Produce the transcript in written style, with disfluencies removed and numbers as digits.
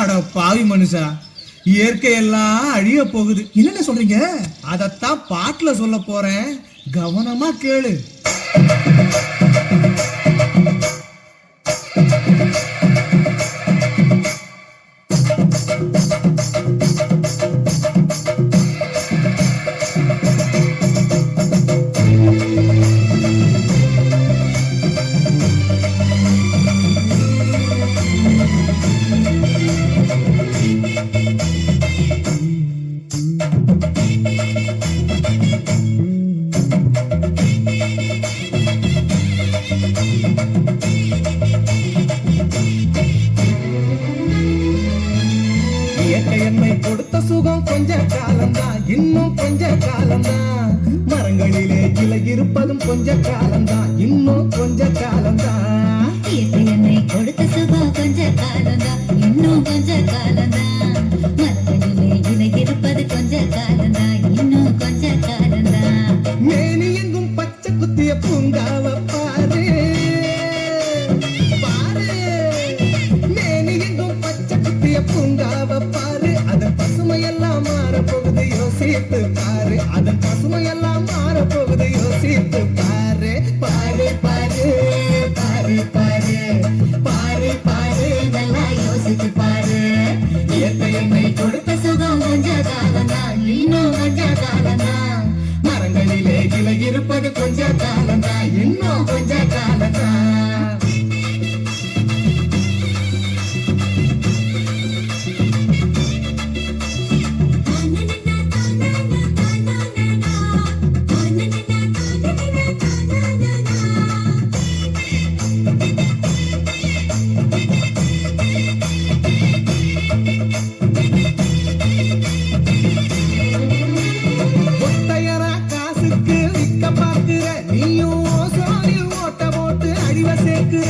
அட பாவி மனுஷா, இயற்கையெல்லாம் அழிய போகுது. என்னென்ன சொல்றீங்க? அதத்தான் பாட்டுல சொல்ல போறேன், கவனமா கேளு. என்னை கொடுத்த சுகம் கொஞ்ச காலம்தான், இன்னும் கொஞ்ச காலம்தான். மரங்களிலே இலை இருப்பதும் கொஞ்ச காலம்தான், இன்னும் கொஞ்ச காலம்தான். என்னை கொடுத்த சுகம் கொஞ்ச காலம்தான், இன்னும் கொஞ்ச காலம்தான். மரங்களிலே இலை இருப்பது கொஞ்ச காலம்தான், இன்னும் கொஞ்ச காலம்தான். மேனி எங்கும் பச்சை குத்திய பூங்காவ பாரு பாரு, மேனி எங்கும் பச்சை குத்திய பூங்காவ பாரு. அதன் பசுமையெல்லாம் மாறப்போகுது, யோசித்து பாரு. அதன் பசுமையெல்லாம் மாறப்போகுது, யோசித்து பாரு. பாரு பாரு பாரு பாரு பாரு பாரு, நல்லா யோசித்து பாரு. என்னை கொடுத்த சுகம் கொஞ்ச காலம்தான், இன்னும் கொஞ்ச காலம்தான். மரங்களிலே இலை இருப்பது கொஞ்ச காலம்தான், இன்னும் கொஞ்ச காலம்தான். பார்க்கிற நீயும் சோழி ஓட்ட போட்டு அழிவ சேர்க்கிற.